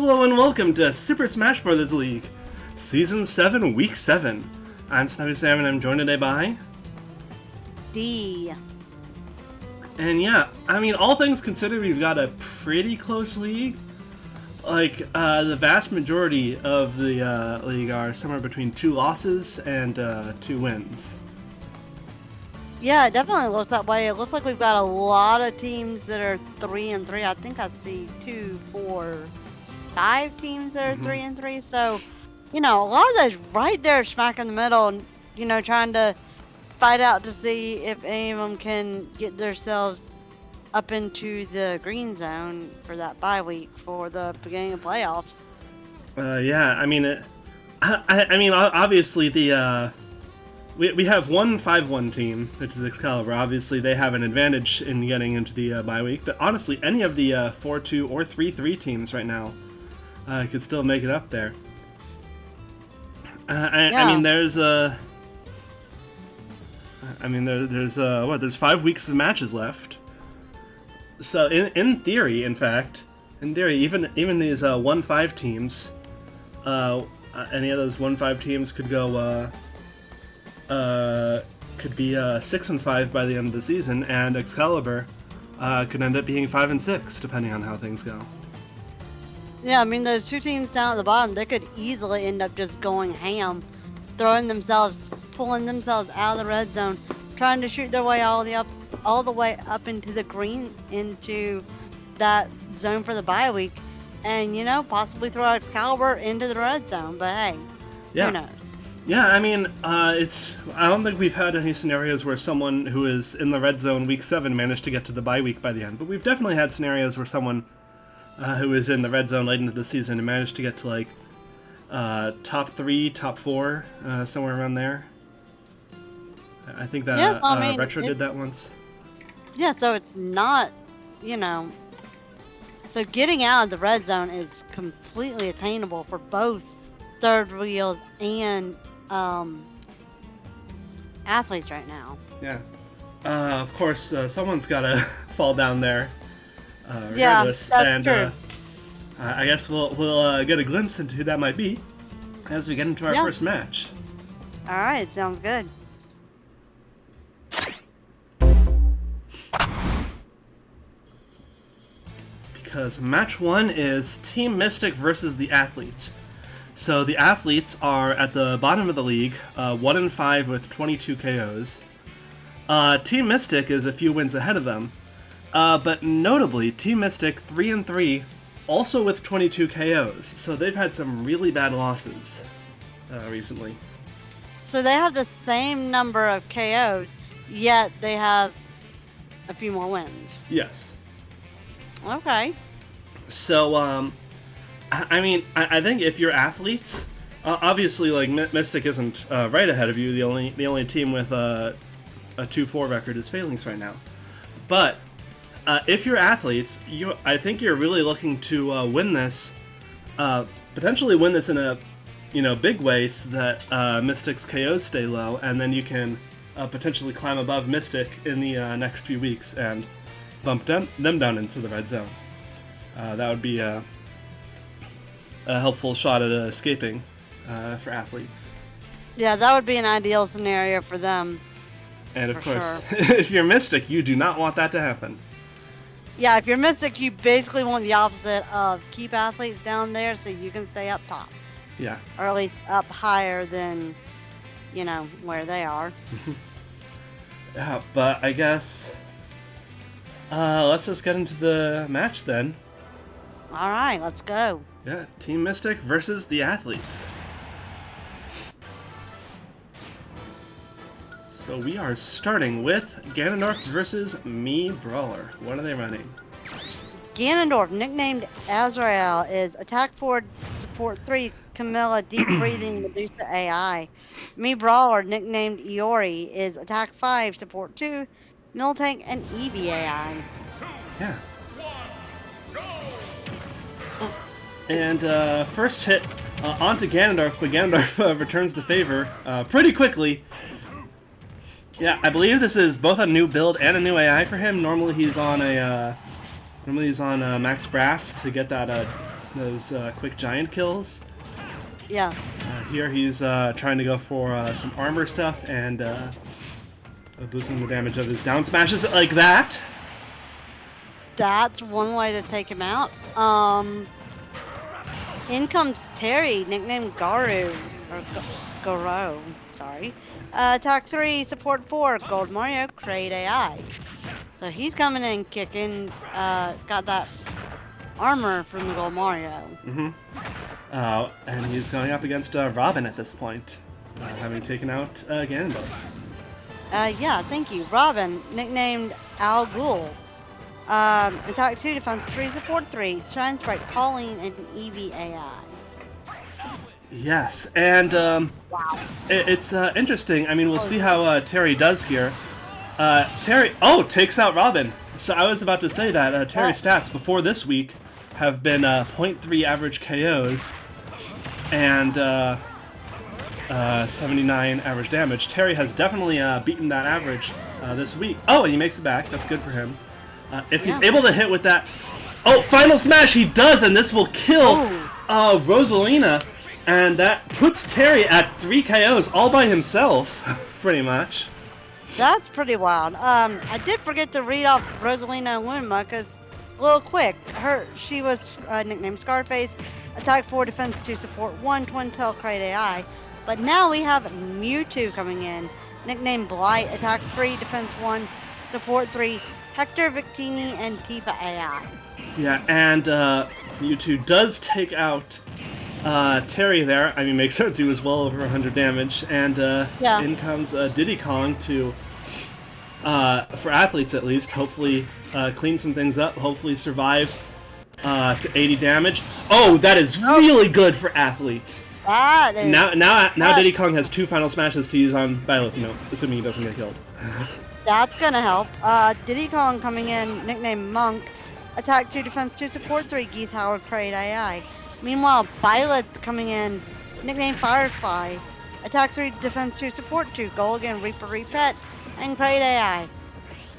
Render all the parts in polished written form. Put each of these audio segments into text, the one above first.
Hello and welcome to Super Smash Bros. League, Season 7, Week 7. I'm Snappy Sam and I'm joined today by... D. And yeah, I mean, all things considered, we've got a pretty close league. Like, the vast majority of the league are somewhere between 2 losses and 2 wins. Yeah, it definitely looks that way. It looks like we've got a lot of teams that are 3-3. I think I see 2, 4, 5 teams that are 3-3. So, you know, a lot of those right there smack in the middle, and you know, trying to fight out to see if any of them can get themselves up into the green zone for that bye week for the beginning of playoffs. Yeah, I mean, I mean, obviously the we have one 5-1 team, which is Excalibur. Obviously, they have an advantage in getting into the bye week. But honestly, any of the 4-2 or 3-3 teams right now could still make it up there. I mean, there's there's 5 weeks of matches left. So in theory, even these 1-5 teams, any of those 1-5 teams could go could be 6-5 by the end of the season, and Excalibur could end up being 5-6 depending on how things go. Yeah, I mean, those 2 teams down at the bottom, they could easily end up just going ham, pulling themselves out of the red zone, trying to shoot their way all the way up into the green, into that zone for the bye week, and you know, possibly throw Excalibur into the red zone. But hey, who knows? Yeah, I mean, I don't think we've had any scenarios where someone who is in the red zone week 7 managed to get to the bye week by the end, but we've definitely had scenarios where someone who was in the red zone late into the season and managed to get to like top 3, top 4, somewhere around there. I think that Retro did that once. Yeah, so it's not, you know, so getting out of the red zone is completely attainable for both third wheels and athletes right now. Yeah. Of course, someone's got to fall down there. Regardless. Yeah, that's true. I guess we'll get a glimpse into who that might be as we get into our first match. All right, sounds good. Because match 1 is Team Mystic versus the Athletes. So the Athletes are at the bottom of the league, 1-5 with 22 KOs. Team Mystic is a few wins ahead of them. But notably, Team Mystic 3-3, also with 22 KOs. So they've had some really bad losses recently. So they have the same number of KOs, yet they have a few more wins. Yes. Okay. So, I mean, I think if you're athletes, obviously, like Mystic isn't right ahead of you. The only team with a 2-4 record is Phalanx right now. But if you're athletes, I think you're really looking to win this, potentially win this in a big way, so that Mystic's KOs stay low, and then you can potentially climb above Mystic in the next few weeks and bump them down into the red zone. That would be a helpful shot at escaping for athletes. Yeah, that would be an ideal scenario for them. And of course, if you're Mystic, you do not want that to happen. Yeah, if you're Mystic, you basically want the opposite of keep athletes down there so you can stay up top. Yeah. Or at least up higher than, you know, where they are. Yeah, but I guess let's just get into the match then. All right, let's go. Yeah, Team Mystic versus the Athletes. So we are starting with Ganondorf versus Mii Brawler. What are they running? Ganondorf, nicknamed Azrael, is Attack 4, Support 3, Camilla, Deep Breathing, Medusa AI. Mii Brawler, nicknamed Iori, is Attack 5, Support 2, Miltank, and Eevee AI. Yeah. And first hit onto Ganondorf, but Ganondorf returns the favor pretty quickly. Yeah, I believe this is both a new build and a new AI for him. Normally he's on max brass to get that those quick giant kills. Yeah. Here he's trying to go for some armor stuff and boosting the damage of his down smashes like that. That's one way to take him out. In comes Terry, nicknamed Garu, or Garo, sorry. Attack 3, support 4, Gold Mario, create AI. So he's coming in kicking, got that armor from the Gold Mario. And he's going up against Robin at this point, having taken out Ganondorf. Yeah, thank you. Robin, nicknamed Al Ghul. Attack 2, defense 3, support 3, Shine Sprite, Pauline, and Eevee AI. Yes, and Wow. it's interesting. I mean, we'll see how Terry does here. Terry, takes out Robin. So I was about to say that Terry's stats before this week have been 0.3 average KOs and 79 average damage. Terry has definitely beaten that average this week. Oh, and he makes it back. That's good for him. If he's able to hit with that... Oh, Final Smash! He does, and this will kill Rosalina. And that puts Terry at 3 KOs all by himself, pretty much. That's pretty wild. I did forget to read off Rosalina and Luma, because, a little quick, she was nicknamed Scarface, attack 4, defense 2, support 1, twin tail, create AI. But now we have Mewtwo coming in, nicknamed Blight, attack 3, defense 1, support 3, Hector, Victini, and Tifa AI. Yeah, and Mewtwo does take out Terry there. I mean, makes sense, he was well over 100 damage. And in comes Diddy Kong to, for athletes at least, hopefully clean some things up, hopefully survive to 80 damage. Oh, that is really good for athletes. That is... Now Diddy Kong has 2 final smashes to use on Byleth, assuming he doesn't get killed. That's gonna help. Diddy Kong coming in, nicknamed Monk, attack 2, defense 2, support 3, Geese Howard, create AI. Meanwhile, Byleth coming in, nicknamed Firefly, attack 3, defense 2, support 2, Golgan, Reaper, Repet, and create AI.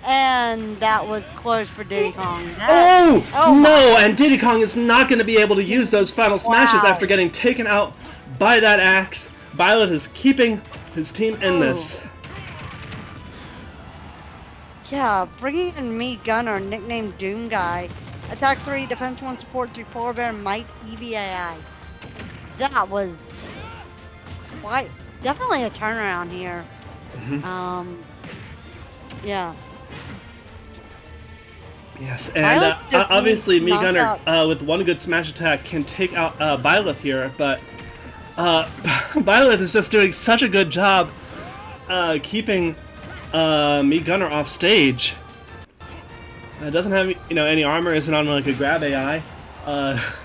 And that was close for Diddy Kong. No! And Diddy Kong is not going to be able to use those final smashes after getting taken out by that axe. Byleth is keeping his team in this. Yeah, bringing in me Gunner, nicknamed Doom Guy. Attack 3, defense 1, support 3, Polar Bear, Might, Eevee AI. That was definitely a turnaround here. Yeah. Yes, and obviously me Gunner with one good smash attack can take out Byleth here, but Byleth is just doing such a good job keeping me Gunner off stage. Doesn't have any armor, isn't on like a grab AI.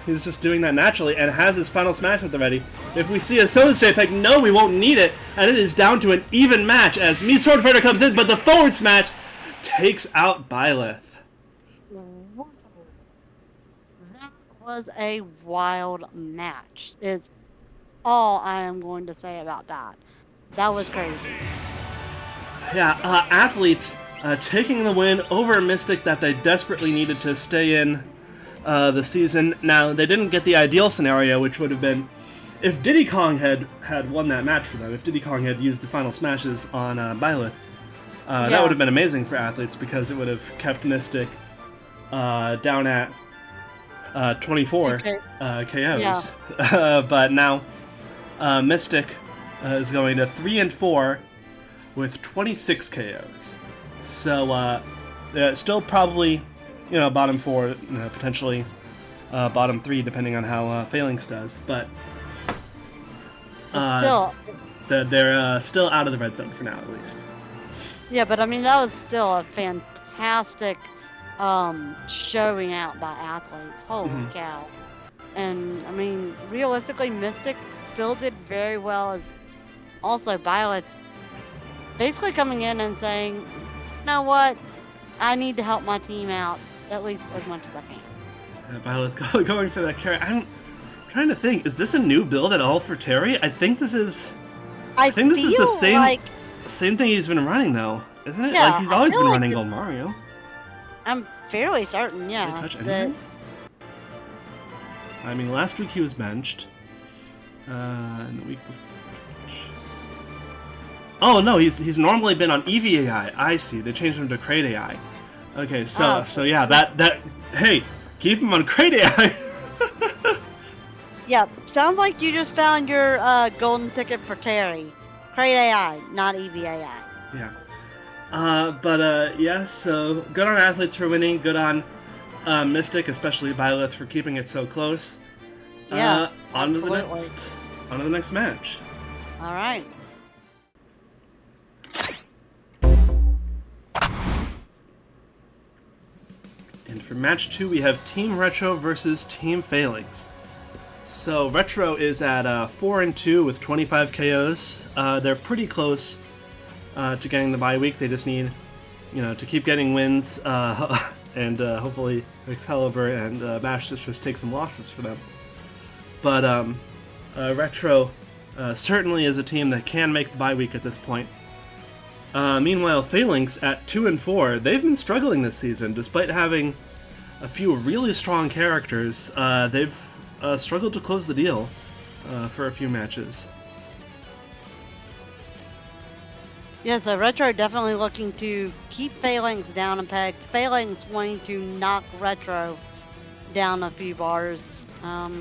He's just doing that naturally and has his final smash at the ready. If we see a Solar JPEG, no, we won't need it, and it is down to an even match as me Sword Fighter comes in, but the forward smash takes out Byleth. That was a wild match. Is all I am going to say about that. That was crazy. Yeah, athletes taking the win over Mystic that they desperately needed to stay in the season. Now, they didn't get the ideal scenario, which would have been if Diddy Kong had won that match for them, if Diddy Kong had used the final smashes on Byleth. That would have been amazing for athletes because it would have kept Mystic down at 24 KOs. But now Mystic is going to 3-4 with 26 KOs. So still probably bottom 4, potentially bottom 3 depending on how Phalanx does. But still, they're still out of the red zone for now at least. Yeah, but I mean that was still a fantastic showing out by athletes. Holy cow. And I mean realistically Mystic still did very well, as also Byleth basically coming in and saying, you know what, I need to help my team out at least as much as I can. Byleth going for that carry. I'm trying to think, is this a new build at all for Terry? I think this is the same thing he's been running though, isn't it? Yeah, like he's always been running Gold Mario. I'm fairly certain, yeah. Touch anything? I mean, last week he was benched. And the week before... Oh, no, he's normally been on EVAI. I see. They changed him to Crate AI. Okay, so yeah, that... Hey, keep him on Crate AI. Yeah, sounds like you just found your golden ticket for Terry. Crate AI, not EVAI. Yeah. Yeah, so good on Athletes for winning. Good on Mystic, especially Byleth, for keeping it so close. Yeah, on to the next match. All right. And for match 2, we have Team Retro versus Team Phalanx. So Retro is at 4-2 with 25 KOs. They're pretty close to getting the bye week. They just need, to keep getting wins, and hopefully Excalibur and Bash just take some losses for them. But Retro certainly is a team that can make the bye week at this point. Meanwhile, Phalanx at 2-4, they've been struggling this season, despite having a few really strong characters. They've struggled to close the deal for a few matches. Yeah, so Retro definitely looking to keep Phalanx down a peg. Phalanx wanting to knock Retro down a few bars. Yeah,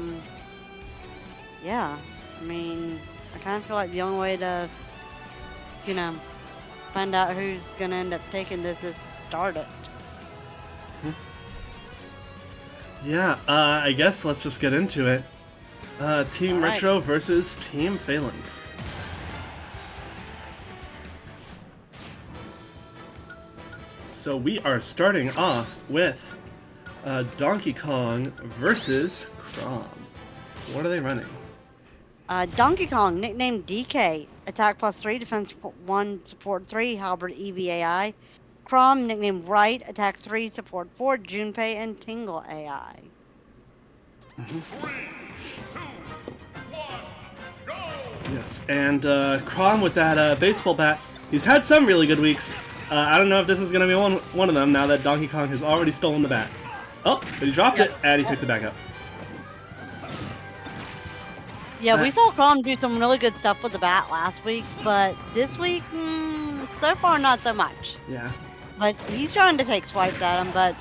I mean, I kind of feel like the only way to, find out who's going to end up taking this is to start it. Yeah, I guess let's just get into it. Team All right. Retro versus Team Phalanx. So we are starting off with Donkey Kong versus Crom. What are they running? Donkey Kong, nicknamed DK, attack +3, defense 1, support 3, halberd EVAI. Crom, nicknamed Right, attack 3, support 4, Junpei, and Tingle AI. 3, 2, 1, go! Yes, and Crom with that baseball bat. He's had some really good weeks. I don't know if this is going to be one of them now that Donkey Kong has already stolen the bat. Oh, but he dropped it, and he picked it back up. Yeah, we saw Crom do some really good stuff with the bat last week, but this week, so far not so much. Yeah. But he's trying to take swipes at him, but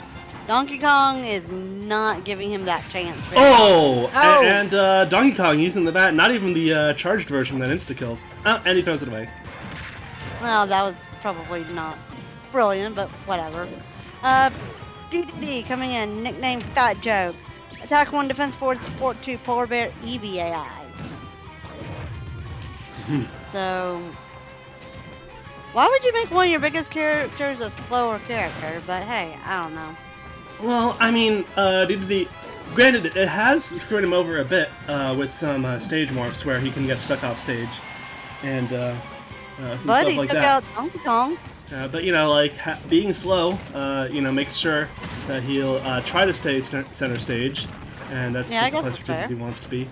Donkey Kong is not giving him that chance. Oh! Oh! And Donkey Kong using the bat, not even the charged version that insta-kills. Oh, and he throws it away. Well, that was probably not brilliant, but whatever. DDD coming in, nicknamed Fat Joe. Attack 1, defense 4, support 2, polar bear EVAI. So, why would you make one of your biggest characters a slower character? But hey, I don't know. Well, I mean, DDD, granted, it has screwed him over a bit with some stage morphs where he can get stuck off stage and some But stuff he like took that. out Donkey Kong. But being slow, makes sure that he'll try to stay center stage, and that's Yeah, I the guess place that's where fair. he wants to be.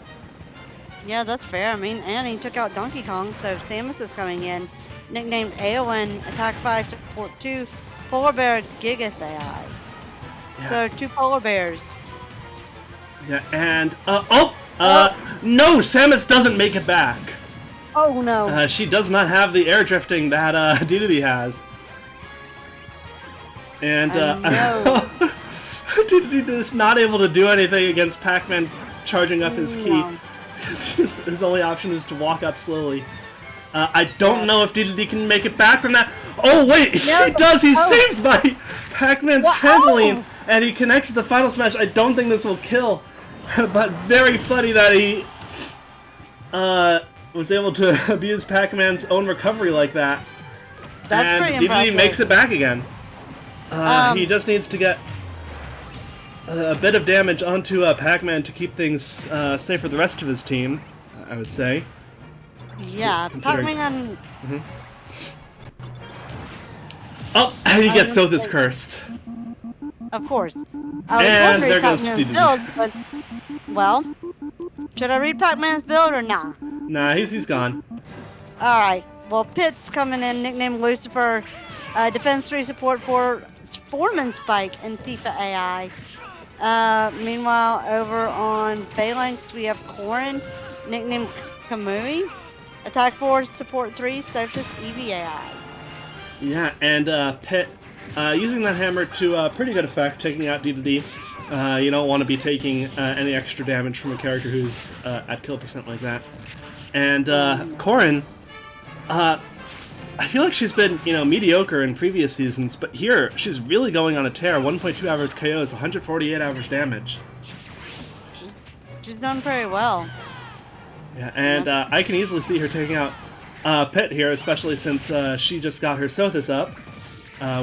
Yeah, that's fair. I mean, and he took out Donkey Kong, so Samus is coming in. Nicknamed Aowen, attack 5, support 2, polar bear Gigas AI. Yeah. So 2 polar bears. Yeah, and no, Samus doesn't make it back. Oh no. She does not have the air drifting that DDD has. And no. DDD is not able to do anything against Pac-Man charging up his key. No. His only option is to walk up slowly. I don't know if DDD can make it back from that. Oh wait, No. he does! He's Oh. saved by Pac-Man's Wow. trampoline, and he connects to the final smash. I don't think this will kill, but very funny that he was able to abuse Pac-Man's own recovery like that. That's and pretty DDD impressive. makes it back again. He just needs to get a bit of damage onto Pac-Man to keep things safe for the rest of his team, I would say. Yeah, Considering- Pac-Man. Oh, and he gets Sothis cursed. Of course. I was And wondering there goes Pac-Man's DDD. build, but well, should I read Pac-Man's build or not? Nah, he's gone. All right. Well, Pitt's coming in, nicknamed Lucifer, defense 3, support 4, Foreman Spike, and Tifa AI. Meanwhile, over on Phalanx, we have Corrin, nicknamed Kamui. Attack 4, Support 3, Surface EVAI. Yeah, and Pit using that hammer to pretty good effect, taking out D2D. You don't want to be taking any extra damage from a character who's at kill percent like that. And Corrin, I feel like she's been, mediocre in previous seasons, but here she's really going on a tear. 1.2 average KOs, 148 average damage. She's done pretty well. Yeah, and I can easily see her taking out Pit here, especially since she just got her Sothis up,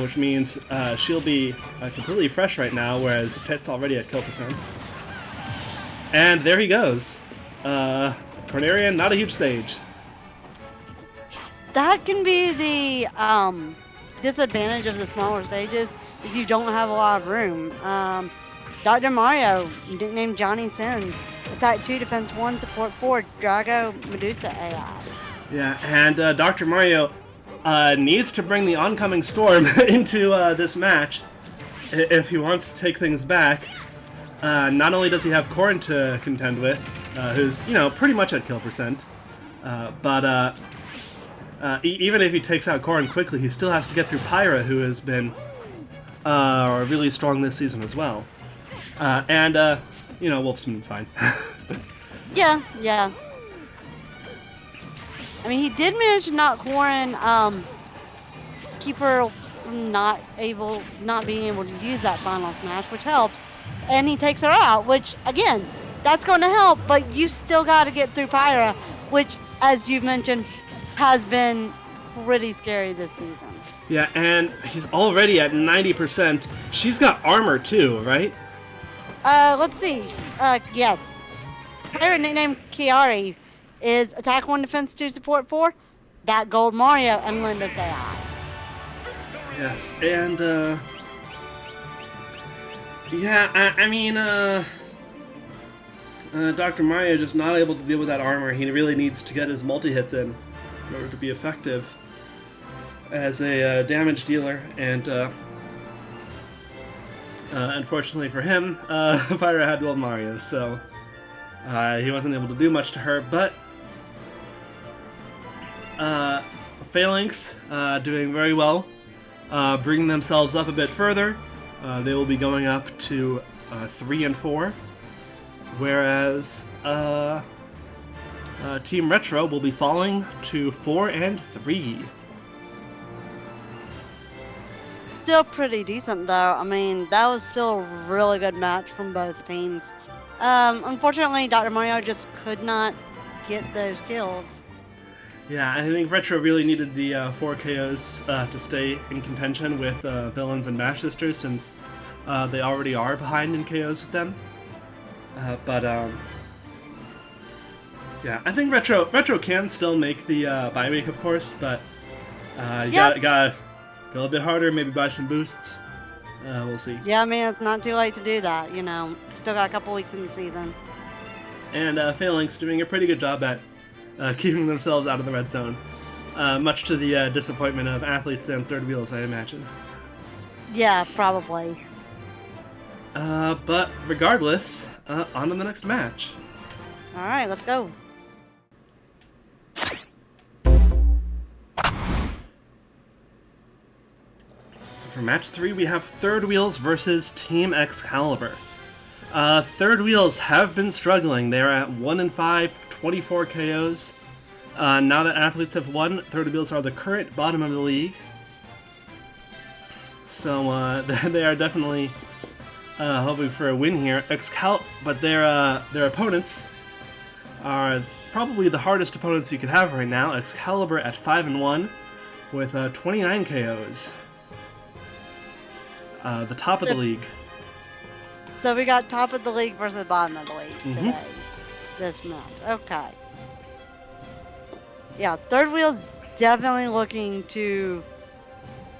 which means she'll be completely fresh right now, whereas Pit's already at kill percent. And there he goes. Cornerian, not a huge stage. That can be the disadvantage of the smaller stages, is you don't have a lot of room. Dr. Mario, nicknamed Johnny Sins, attack 2, defense 1, support 4, Drago, Medusa AI. Yeah, and Dr. Mario needs to bring the oncoming storm into this match if he wants to take things back. Not only does he have Corrin to contend with, who's, pretty much at kill percent, but even if he takes out Corrin quickly, he still has to get through Pyra, who has been really strong this season as well. And Wolfsman, fine. Yeah. I mean, he did manage to knock Corrin, keep her from not being able to use that final smash, which helped. And he takes her out, which, again, that's going to help, but you still got to get through Pyra, which, as you've mentioned, has been pretty scary this season. Yeah, and he's already at 90%. She's got armor too, right? Let's see. Yes. Her nickname Kiari is attack 1, defense 2, support 4. That gold Mario and Linda's AI. Yes, and I mean, Dr. Mario just not able to deal with that armor. He really needs to get his multi-hits in order to be effective as a damage dealer, and unfortunately for him, Pyra had gold Mario, so he wasn't able to do much to her, but Phalanx doing very well, bringing themselves up a bit further. They will be going up to 3 and 4, whereas Team Retro will be falling to 4 and 3. Still pretty decent, though. I mean, that was still a really good match from both teams. Unfortunately, Dr. Mario just could not get those kills. Yeah, I think Retro really needed the 4 KOs to stay in contention with Villains and Bash Sisters, since they already are behind in KOs with them. Yeah, I think Retro can still make the bye week, of course, but you gotta go a little bit harder, maybe buy some boosts. We'll see. Yeah, I mean, it's not too late to do that, Still got a couple weeks in the season. And Phalanx doing a pretty good job at keeping themselves out of the red zone, much to the disappointment of athletes and third wheels, I imagine. Yeah, probably. But regardless, on to the next match. All right, let's go. So for match 3, we have Third Wheels versus Team Excalibur. Third Wheels have been struggling. They're at 1 and 5, 24 KOs. Now that athletes have won, Third Wheels are the current bottom of the league. So they are definitely hoping for a win here. But their opponents are probably the hardest opponents you could have right now. Excalibur at 5 and 1 with 29 KOs. The top of the league. So we got top of the league versus bottom of the league today. This month. Okay. Yeah, Third Wheel's definitely looking to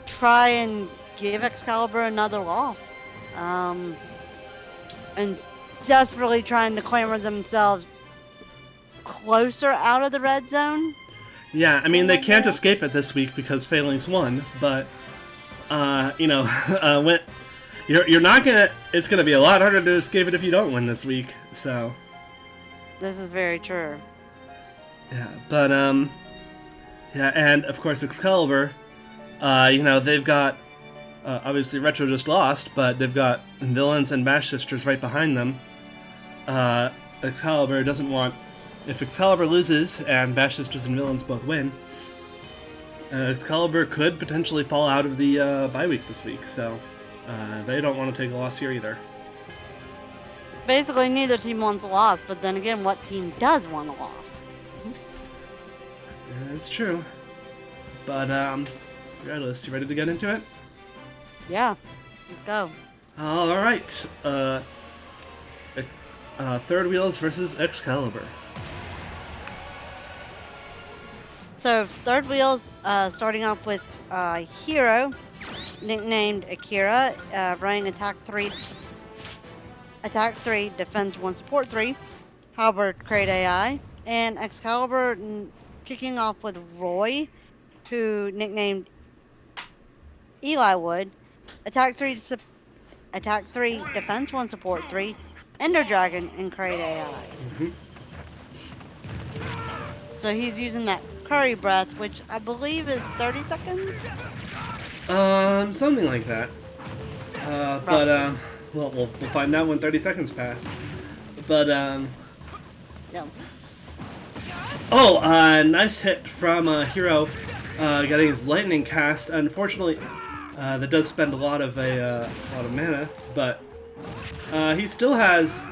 try and give Excalibur another loss. And desperately trying to clamor themselves closer out of the red zone. Yeah, I mean, they can't escape it this week because Phalanx won, but, you're not gonna. It's gonna be a lot harder to escape it if you don't win this week. So. This is very true. Yeah, but yeah, and of course Excalibur. They've got obviously Retro just lost, but they've got Villains and Bash Sisters right behind them. Excalibur doesn't want. If Excalibur loses and Bash Sisters and Villains both win, Excalibur could potentially fall out of the bye week this week. So they don't want to take a loss here either. Basically, neither team wants a loss, but then again, what team does want a loss? Yeah, that's true. But regardless, you ready to get into it? Yeah, let's go. All right. Third Wheels versus Excalibur. So, Third Wheels, starting off with Hero, nicknamed Akira, running Attack 3, Defense 1, Support 3, Halberd Crate AI, and Excalibur kicking off with Roy, who nicknamed Eli Wood, Attack 3, Defense 1, Support 3, Ender Dragon, and Crate AI. Mm-hmm. So he's using that Curry Breath, which I believe is 30 seconds? Something like that. But, we'll find out when 30 seconds pass. But, Yeah. Oh, nice hit from Hero, getting his lightning cast. Unfortunately, that does spend a lot of mana, but he still has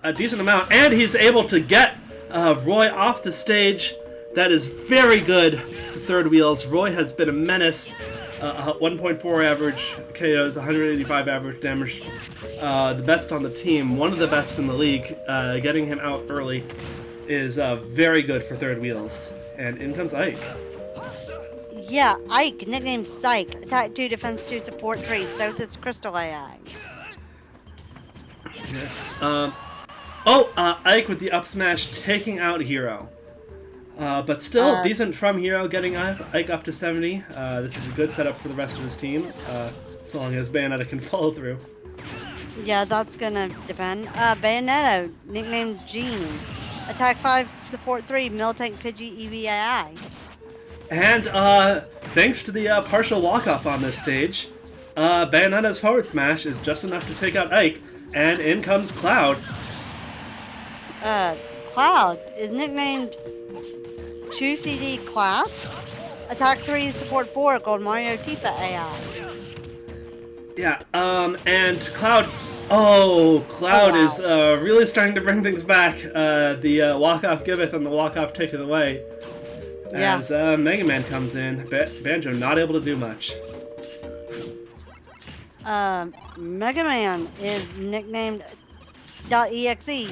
a decent amount, and he's able to get Roy off the stage. That is very good for Third Wheels. Roy has been a menace. 1.4 average KOs, 185 average damage. The best on the team, one of the best in the league. Getting him out early is very good for Third Wheels. And in comes Ike. Yeah, Ike, nicknamed Psych, Attack 2, Defense 2, Support 3, Sothis Crystal AI. Yes. Ike with the up smash taking out Hero. But still, decent from Hero, getting Ike up to 70. This is a good setup for the rest of his team, as long as Bayonetta can follow through. Yeah, that's gonna depend. Bayonetta, nicknamed Gene, Attack 5, Support 3, Miltank Pidgey EVAI. And thanks to the partial walk-off on this stage, Bayonetta's forward smash is just enough to take out Ike, and in comes Cloud. Cloud is nicknamed 2CD Class, Attack 3, Support 4, Gold Mario Tifa AI. Yeah, and Cloud... Cloud is really starting to bring things back. The walk-off giveth and the walk-off taketh away. Yeah. As Mega Man comes in, Banjo not able to do much. Mega Man is nicknamed .exe,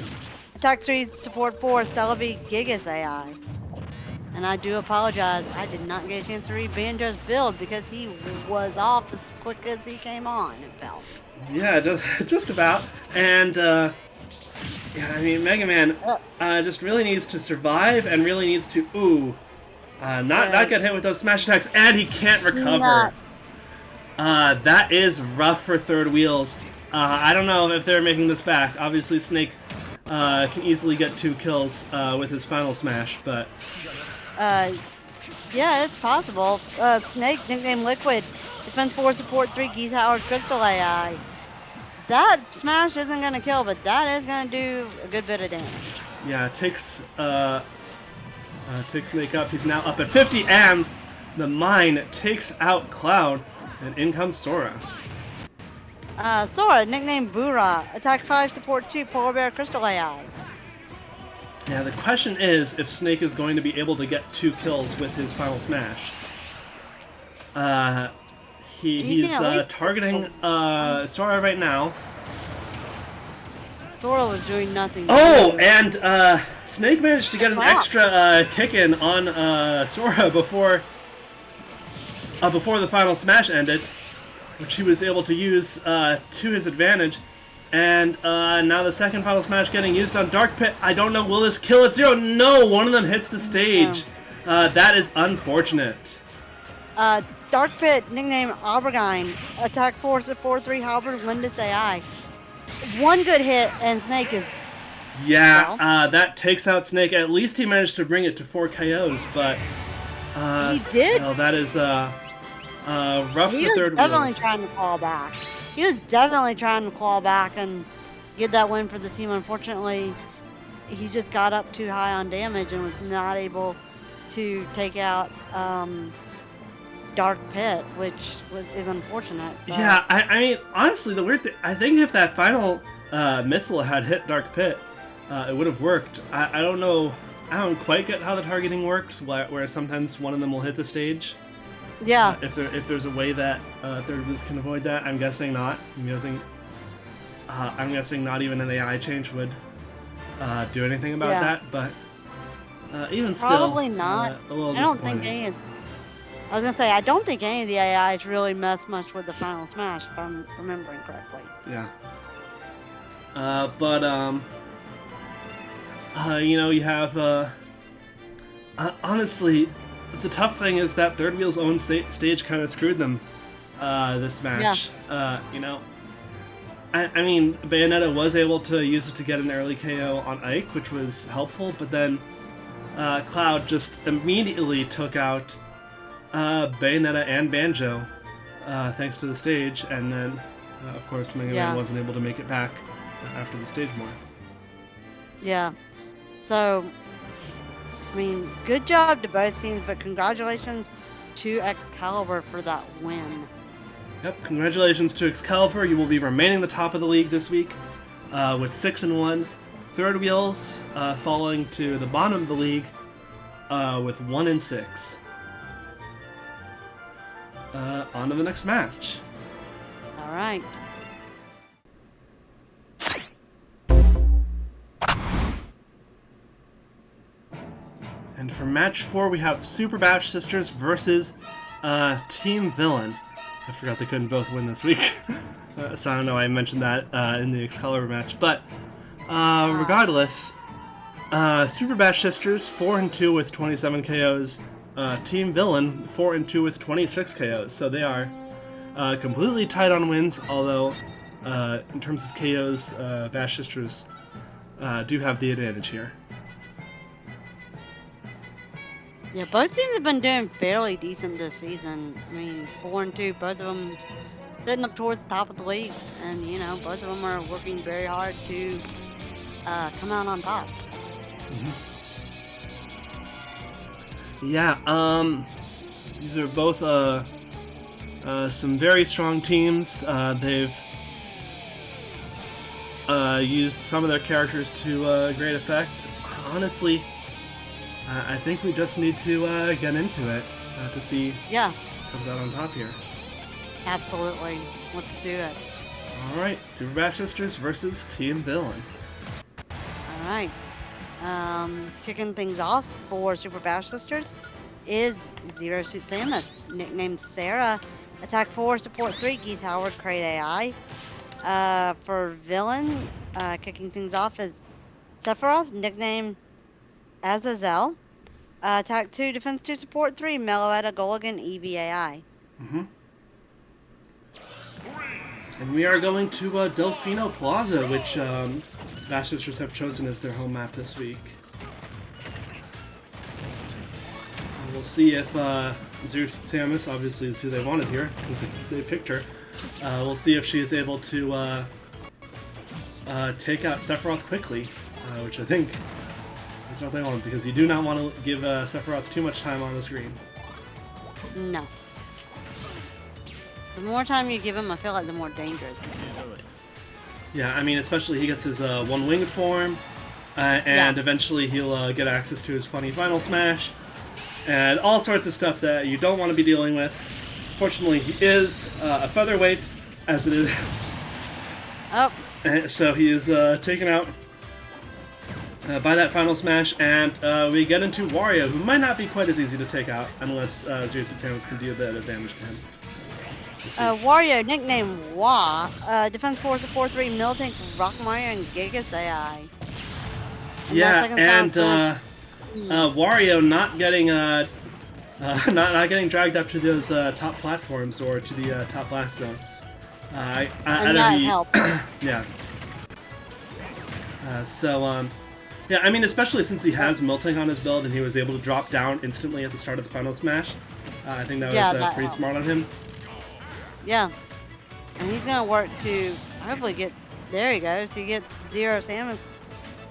Attack 3, Support 4, Celebi Gigas AI. And I do apologize, I did not get a chance to read Banjo's build because he was off as quick as he came on, it felt. Yeah, just about. And, Mega Man just really needs to survive and really needs to, not get hit with those smash attacks, and he can't recover. That is rough for Third Wheels. I don't know if they're making this back. Obviously, Snake can easily get 2 kills with his final smash, but... yeah, it's possible. Snake, nicknamed Liquid, Defense 4, Support 3, Geese Howard, Crystal AI. That smash isn't gonna kill, but that is gonna do a good bit of damage. Yeah, takes Snake up. He's now up at 50, and the mine takes out Cloud, and in comes Sora. Sora, nicknamed Bura, Attack 5, Support 2, Polar Bear, Crystal AI. Yeah, the question is if Snake is going to be able to get 2 kills with his final smash. He's targeting Sora right now. Sora was doing nothing. And Snake managed to get an extra kick in on Sora before the final smash ended, which he was able to use to his advantage. And now the second final smash getting used on Dark Pit. I don't know, will this kill at 0? No, one of them hits the stage. That is unfortunate. Dark Pit, nickname Aubergine. Attack 4, support 3, Halberd, Windus AI. One good hit, and Snake is... Yeah, Well. that takes out Snake. At least he managed to bring it to 4 KOs, but He did? still, that is rough He for was third definitely wheels. trying to claw back. He was definitely trying to claw back and get that win for the team. Unfortunately, he just got up too high on damage and was not able to take out Dark Pit, which is unfortunate. But Yeah, I mean, honestly, the weird thing, I think if that final missile had hit Dark Pit, it would have worked. I don't know, I don't quite get how the targeting works, where sometimes one of them will hit the stage. yeah, If there's a way that third wheels can avoid that, I'm guessing not. I'm guessing not even an AI change would do anything about Yeah. that, but even still, probably not. a little I don't think disappointing. I was gonna say I don't think any of the AIs really messed much with the final smash, if I'm remembering correctly. Yeah. But you know, you have honestly, the tough thing is that third wheel's own stage kind of screwed them this match. You know, I mean, Bayonetta was able to use it to get an early KO on Ike, which was helpful, but then Cloud just immediately took out Bayonetta and Banjo thanks to the stage, and then of course Mega Yeah. Man wasn't able to make it back after the stage morph. Yeah. So, I mean, good job to both teams, but congratulations to Excalibur for that win. Yep, congratulations to Excalibur. You will be remaining the top of the league this week with 6-1. Third wheels falling to the bottom of the league with 1-6. On to the next match. All right. And for match 4, we have Super Bash Sisters versus Team Villain. I forgot they couldn't both win this week. So I don't know, I mentioned that in the Excalibur match. But regardless, Super Bash Sisters 4-2 with 27 KOs. Team Villain 4-2 with 26 KOs. So they are completely tied on wins, although in terms of KOs, Bash Sisters do have the advantage here. Yeah, both teams have been doing fairly decent this season. I mean, 4-2, both of them sitting up towards the top of the league, and you know, both of them are working very hard to come out on top. Yeah, these are both some very strong teams. They've used some of their characters to great effect. Honestly, I think we just need to get into it to see Yeah, who comes out on top here. absolutely. Let's do it. Alright, Super Bash Sisters versus Team Villain. All right. Kicking things off for Super Bash Sisters is Zero Suit Samus, nicknamed Sarah. Attack 4, support 3, Geese Howard, Crate AI. For Villain, kicking things off is Sephiroth, nicknamed Azazel. Attack 2, defense 2, support 3, Meloetta, Gulligan, EVAI. And we are going to Delfino Plaza, which Bash Sisters have chosen as their home map this week. And we'll see if Zero Suit Samus, obviously is who they wanted here, because they picked her. We'll see if she is able to take out Sephiroth quickly, which I think is what they want, because you do not want to give Sephiroth too much time on the screen. No. The more time you give him, I feel like the more dangerous. Yeah, I mean, especially he gets his one-winged form, and eventually he'll get access to his funny final smash, and all sorts of stuff that you don't want to be dealing with. Fortunately, he is a featherweight, as it is. Oh, So he is taken out by that final smash, and we get into Wario, who might not be quite as easy to take out unless Zero Suit Samus can do a bit of damage to him. Wario, nicknamed Wa, defense 4, support 3, Militank, Rock Mario, and Gigas AI. Yeah, and Wario not getting not getting dragged up to those top platforms or to the top blast zone. And that helped. Yeah. Yeah, I mean, especially since he has Miltank on his build and he was able to drop down instantly at the start of the final smash. I think that was that pretty helped. smart on him. Yeah. And he's going to work to hopefully get... There he goes. He gets Zero Shoot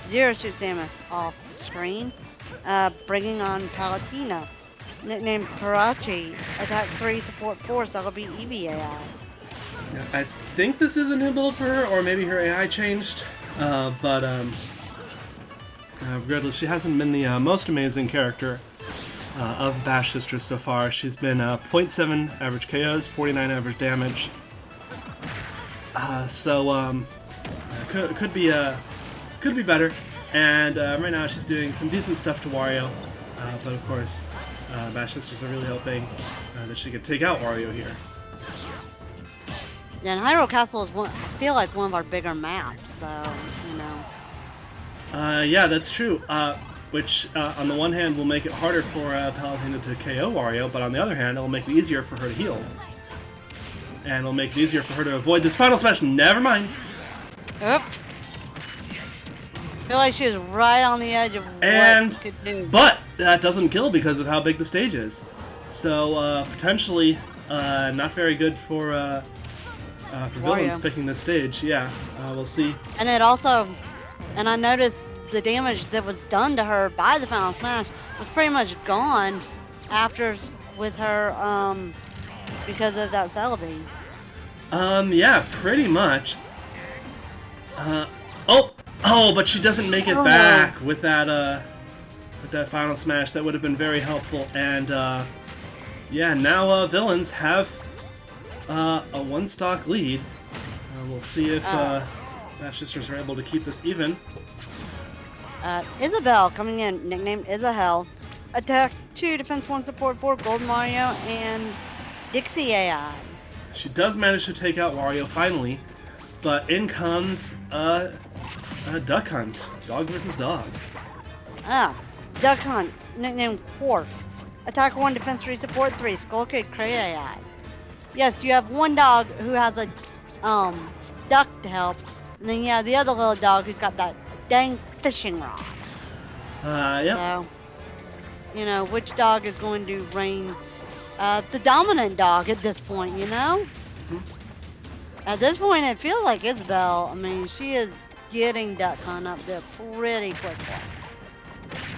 Samus off the screen. Bringing on Palutena. Nicknamed Karachi. Attack 3, support 4, so that'll be Eevee AI. Yeah, I think this is a new build for her, or maybe her AI changed. Regardless, she hasn't been the most amazing character of Bash Sisters so far. She's been 0.7 average KOs, 49 average damage. Could be better. And right now she's doing some decent stuff to Wario. But of course, Bash Sisters are really hoping that she could take out Wario here. Yeah, and Hyrule Castle is I feel like one of our bigger maps, so, you know. Yeah, that's true. Which, on the one hand, will make it harder for Palutena to KO Wario, but on the other hand, it'll make it easier for her to heal. And it'll make it easier for her to avoid this final smash. Never mind. Oop. I feel like she was right on the edge of what she could do. But that doesn't kill because of how big the stage is. So, potentially, not very good for villains picking this stage. Yeah, we'll see. And it also... And I noticed the damage that was done to her by the final smash was pretty much gone after with her because of that Celebi. Yeah, pretty much. But she doesn't make it back with that final smash. That would have been very helpful. And yeah, now villains have a one-stock lead. We'll see if Bash Sisters are able to keep this even. Isabelle coming in, nicknamed Isahel. Attack 2, defense 1, support 4, Gold Mario, and Dixie AI. She does manage to take out Wario finally, but in comes a Duck Hunt. Dog versus dog. Duck Hunt, nicknamed Quarf. Attack 1, defense 3, support 3, Skull Kid Crate AI. Yes, you have one dog who has a duck to help, and then you have the other little dog who's got that dang fishing rod. Yep. So, you know, which dog is going to reign the dominant dog at this point, you know? Mm-hmm. At this point, it feels like Isabelle. I mean, she is getting Duck Hunt up there pretty quickly.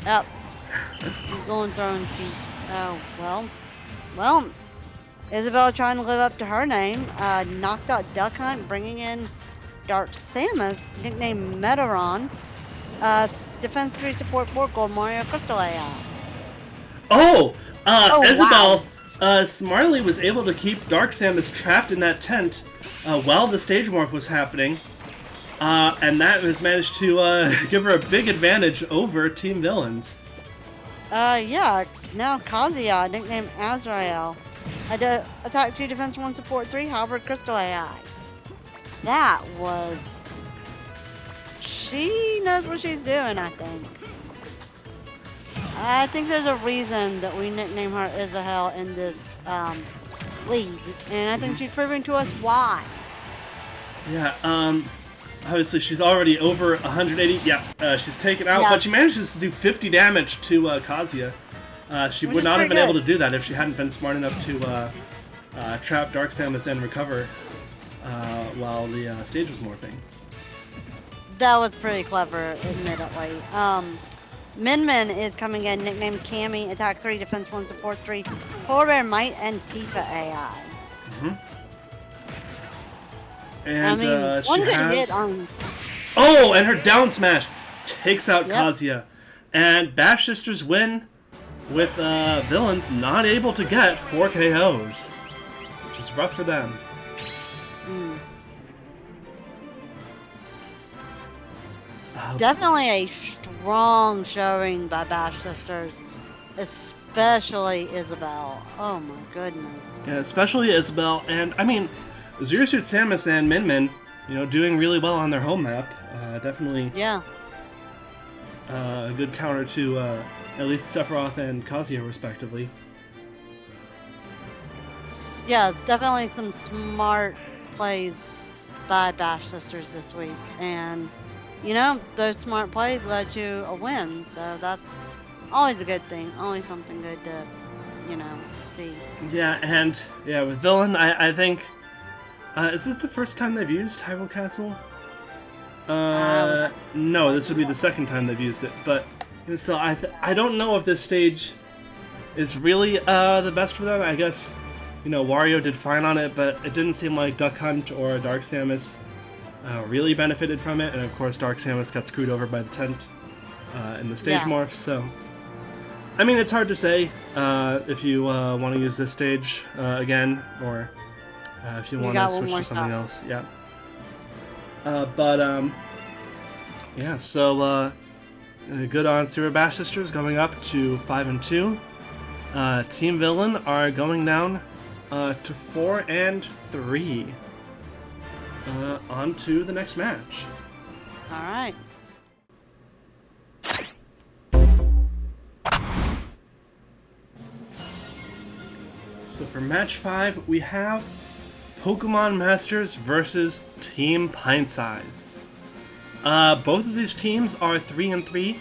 Yep. She's going throwing feet. Oh, well, Isabelle trying to live up to her name, knocks out Duck Hunt, bringing in Dark Samus, nicknamed Metaron. Defense 3, support 4, Gold Mario, Crystal AI. Isabelle smartly was able to keep Dark Samus trapped in that tent while the stage morph was happening. And that has managed to give her a big advantage over Team Villains. Yeah, now Kazuya, nicknamed Azrael. Attack 2, defense 1, support 3, Halberd, Crystal AI. That was... She knows what she's doing, I think. I think there's a reason that we nickname her Isahel in this league, and I think she's proving to us why. Yeah, obviously she's already over 180. Yeah, she's taken out, but she manages to do 50 damage to Kazuya. She would not have been able to do that if she hadn't been smart enough to trap Dark Samus and recover while the stage was morphing. That was pretty clever, admittedly. Min Min is coming in, nicknamed Cammy, attack 3, defense 1, support 3, Polar Bear Might, and Tifa AI. Mm-hmm. And one she good has... hit on... Oh, and her down smash takes out Kazuya. And Bash Sisters win with villains not able to get 4 KOs, which is rough for them. Definitely a strong showing by Bash Sisters, especially Isabelle. Oh my goodness. Yeah, especially Isabelle, and I mean, Zero Suit Samus and Min Min, doing really well on their home map. Definitely. Yeah. A good counter to at least Sephiroth and Kazuya, respectively. Yeah, definitely some smart plays by Bash Sisters this week. And, those smart plays led to a win. So that's always a good thing. Always something good to, you know, see. Yeah, and yeah, with Villain, I think is this the first time they've used Hyrule Castle? No, this would be the second time they've used it. But even still, I don't know if this stage is really the best for them. I guess Wario did fine on it, but it didn't seem like Duck Hunt or Dark Samus really benefited from it. And of course, Dark Samus got screwed over by the tent in the stage morph. So, I mean, it's hard to say if you want to use this stage again, or if you want to switch to something else. Yeah. Yeah. So good odds here, Bash Sisters going up to 5-2. Team Villain are going down to 4-3. On to the next match. All right. So for match 5, we have Pokemon Masters versus Team Pintsize. Both of these teams are 3-3.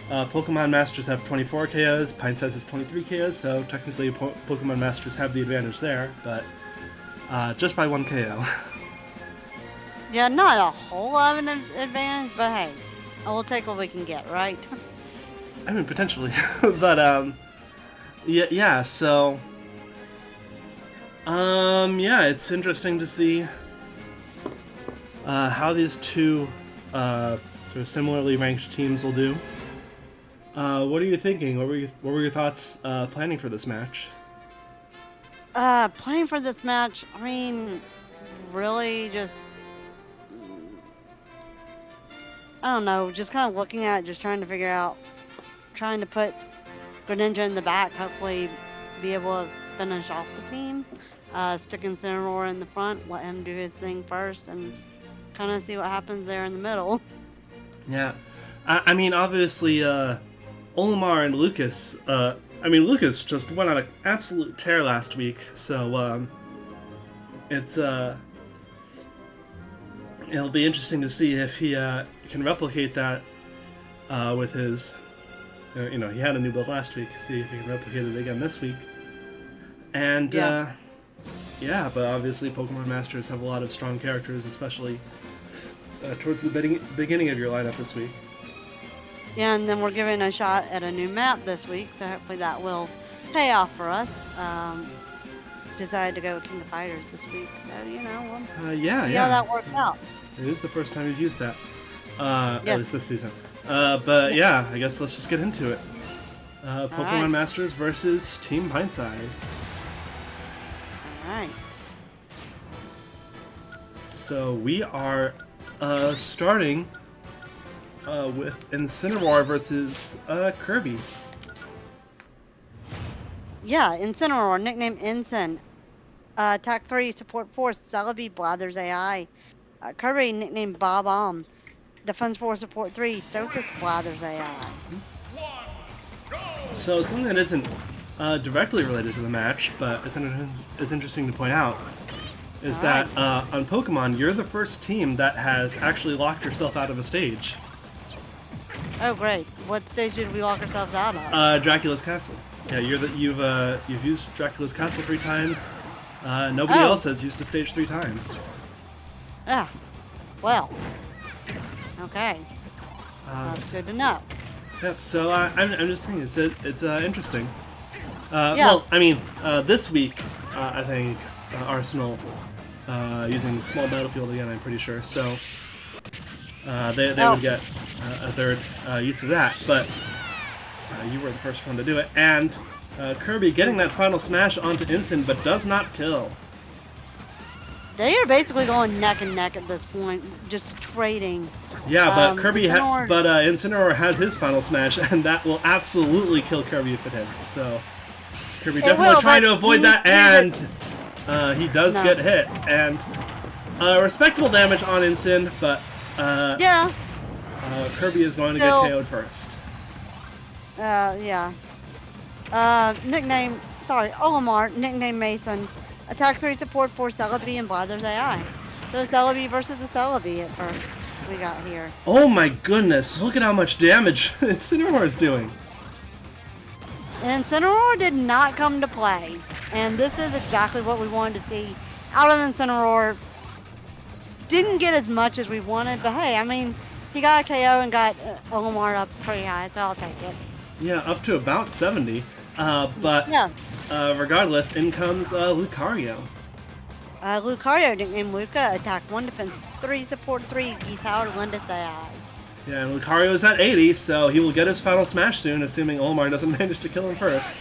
Pokemon Masters have 24 KOs, Pintsize has 23 KOs, so technically Pokemon Masters have the advantage there, but just by 1 KO. Yeah, not a whole lot of an advantage, but hey, we'll take what we can get, right? I mean, potentially. But, yeah, so... yeah, it's interesting to see how these two sort of similarly ranked teams will do. What are you thinking? What were your thoughts planning for this match? Planning for this match, I mean, really just... I don't know, just kind of looking at it, just trying to figure out, trying to put Greninja in the back, hopefully be able to finish off the team. Sticking Cineroar in the front, let him do his thing first, and kind of see what happens there in the middle. Yeah. I mean, obviously, Olimar and Lucas, Lucas just went on an absolute tear last week, so, it's, it'll be interesting to see if he, can replicate that, with his, he had a new build last week, see if he can replicate it again this week. And, yeah, but obviously Pokemon Masters have a lot of strong characters, especially towards the beginning of your lineup this week. Yeah, and then we're giving a shot at a new map this week, so hopefully that will pay off for us. Decided to go with King of Fighters this week, so, we'll see how that works out. It is the first time you've used that, yes. At least this season. But yeah, I guess let's just get into it. Pokemon Masters versus Team Pintsize. Alright. So we are starting with Incineroar versus Kirby. Yeah, Incineroar, nickname Incin. Attack 3, support 4, Celebi, Blather's AI. Kirby, nickname Bob-Omb. Defense 4, support 3, Sophus, Blather's AI. So something that isn't directly related to the match, but it's interesting to point out, is that on Pokemon, you're the first team that has actually locked yourself out of a stage. Oh, great. What stage did we lock ourselves out of? Dracula's Castle. Yeah, you've used Dracula's Castle 3 times. Nobody else has used the stage 3 times. Yeah. Well. Okay. That's good to know. Yep. So I'm just thinking it's interesting. Yeah. Well, I mean, this week I think Arsenal using small battlefield again. I'm pretty sure. So they would get a third use of that, but you were the first one to do it, and Kirby getting that final smash onto Incin, but does not kill. They are basically going neck and neck at this point, just trading. Yeah, but Incineroar has his final smash, and that will absolutely kill Kirby if it hits. So Kirby definitely trying to avoid that, and he does get hit, and respectable damage on Incin, but Kirby is going to get KO'd first. Olimar, nickname Mason. Attack 3 support for Celebi and Blather's AI. So Celebi versus the Celebi at first we got here. Oh my goodness, look at how much damage Incineroar is doing. And Incineroar did not come to play. And this is exactly what we wanted to see out of Incineroar. Didn't get as much as we wanted, but hey, I mean, he got a KO and got Olimar up pretty high, so I'll take it. Yeah, up to about 70. But Yeah. Regardless, in comes Lucario. Lucario, nicknamed Luca, attack 1, defense 3, support 3, Geese Howard, Lindis AI. Yeah, and Lucario is at 80, so he will get his final smash soon, assuming Olimar doesn't manage to kill him first.